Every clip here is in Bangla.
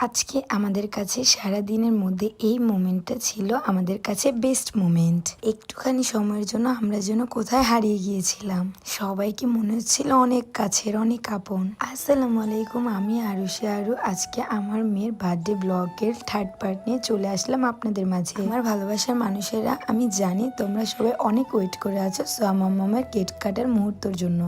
আজকে আমাদের কাছে সারাদিনের মধ্যে এই মোমেন্টটা ছিল আমাদের কাছে বেস্ট মোমেন্ট। একটুখানি সময়ের জন্য আমরা যেন কোথায় হারিয়ে গিয়েছিলাম। সবাইকে মনে হচ্ছিল অনেক কাছের, অনেক আপন। আসসালামু আলাইকুম, আমি আরুষি আরু। আজকে আমার মেয়ের বার্থডে ব্লগের থার্ড পার্ট নিয়ে চলে আসলাম আপনাদের মাঝে। আমার ভালোবাসার মানুষেরা, আমি জানি তোমরা সবাই অনেক ওয়েট করে আছো সোয়া মামামের কেক কাটার মুহূর্তের জন্য।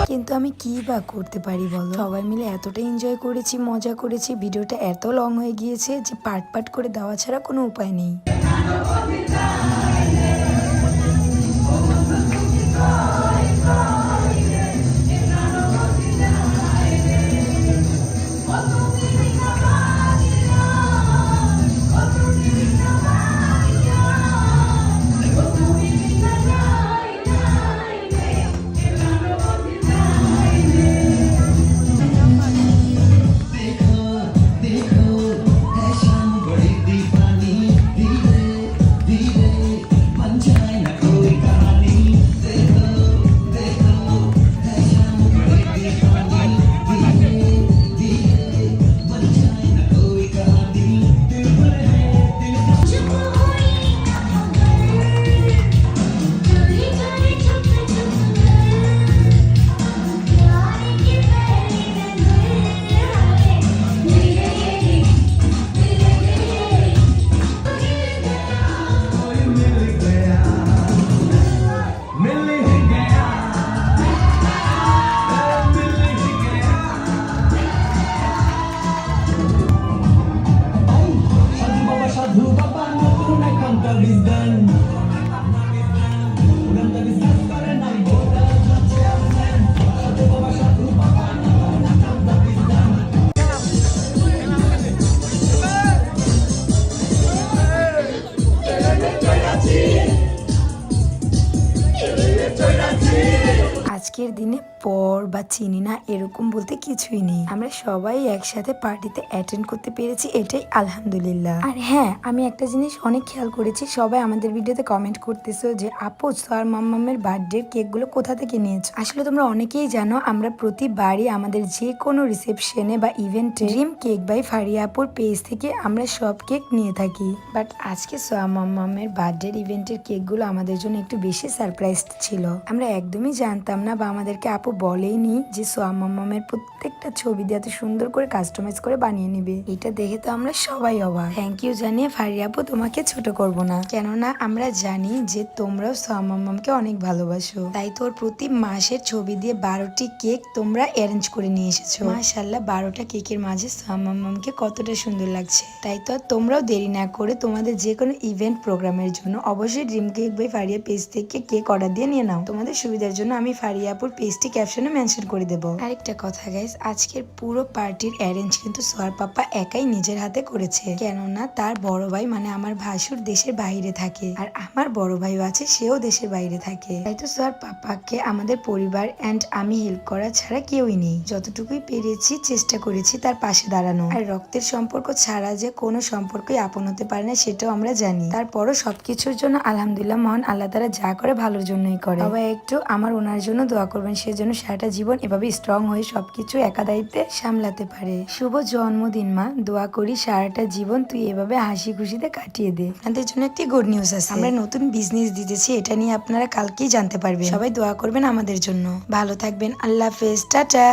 কিন্তু আমি কি বা করতে পারি বলো? সবাই মিলে এতটা এনজয় করেছি, মজা করেছি, ভিডিওটা এত লং হয়ে গিয়েছে যে পার্ট পার্ট করে দেওয়া ছাড়া কোনো উপায় নেই। আজকের দিনে পর বা চিনি না এরকম বলতে কিছুই নেই। আমরা সবাই একসাথে পার্টিতে অ্যাটেন্ড করতে পেরেছি, এটাই আলহামদুলিল্লাহ। আর হ্যাঁ, আমি একটা জিনিস অনেক খেয়াল করেছি, সবাই আমাদের ভিডিওতে কমেন্ট করতেছো যে আপু সোয়ার মাম্মামের বার্থডে কেকগুলো কোথা থেকে নিয়েছো। আসলে তোমরা অনেকেই জানো আমরা প্রতিবারই আমাদের যে কোনো রিসেপশনে বা ইভেন্টে ড্রিম কেক বাই ফারিয়া আপুর পেজ থেকে আমরা সব কেক নিয়ে থাকি। বাট আজকে সোয়া মাম্মামের বার্থডে ইভেন্টের কেকগুলো আমাদের জন্য একটু বেশি সারপ্রাইজ ছিল। আমরা একদমই জানতাম না বা আমাদেরকে আপু বলেইনি যে সোয়া মাম্মামের প্রত্যেকটা ছবি দিয়ে এত সুন্দর করে কাস্টমাইজ করে বানিয়ে নিবে। এটা দেখে তো আমরা সবাই অবাক। থ্যাংক ইউ জানিয়ে ফারিয়া আপু তোমাকে ছোট করব না, কেননা আমরা জানি যে তোমরাও সোয়া মাম্মামকে অনেক ভালোবাসো। তাই তোর প্রতি মাসের ছবি দিয়ে 12টি কেক তোমরা অ্যারেঞ্জ করে নিয়ে এসেছো। মাশাআল্লাহ, 12টা কেকের মাঝে সোয়া মাম্মামকে কতটা সুন্দর লাগছে। তাই তো তোমরাও দেরি না করে তোমাদের যে কোনো ইভেন্ট প্রোগ্রামের জন্য অবশ্যই dream cake by Faria page থেকে কেক অর্ডার দিয়ে নিয়ে নাও। তোমাদের সুবিধার জন্য আমি ফারিয়া আপুর পেজটি ক্যাপশনে মেনশন করে দেবো। আরেকটা কথা গাইস, আজকের পুরো পার্টির অ্যারেঞ্জ কিন্তু সোয়ার পাপা একাই নিজের হাতে করেছে, কেননা তার বড় ভাই মানে আমার ভাসুর দেশের বাইরে থাকে, আর আমার বড় ভাইও আছে, সেও দেশের বাইরে থাকে। তাই তো সোয়ার পাপাকে আমাদের পরিবার এন্ড আমি হেল্প করা ছাড়া কেউই নেই। যতটুকুই পেরেছি চেষ্টা করেছি তার পাশে দাঁড়ানো। আর রক্তের সম্পর্ক ছাড়া যে কোনো সম্পর্কই আপন হতে পারে না সেটাও আমরা জানি। তারপরও সবকিছুর জন্য আলহামদুলিল্লাহ, মহান আল্লাহ তাআলা যা করে ভালোর জন্যই করে। সবাই একটু আমার ওনার জন্য দোয়া করবেন, সেজন্য সারাটা জীবন এভাবে স্ট্রং হয়ে সবকিছু একা দায়িত্বে সামলাতে পারে। শুভ জন্মদিন মা, দোয়া করি সারাটা জীবন তুই এভাবে হাসি খুশিতে কাটিয়ে দে। আপনাদের জন্য একটি গুড নিউজ আছে, আমরা নতুন বিজনেস দিতেছি, এটা নিয়ে আপনারা কালকেই জানতে পারবেন। সবাই দোয়া করবেন আমাদের জন্য। ভালো থাকবেন, আল্লাহ হাফেজ, টাটা।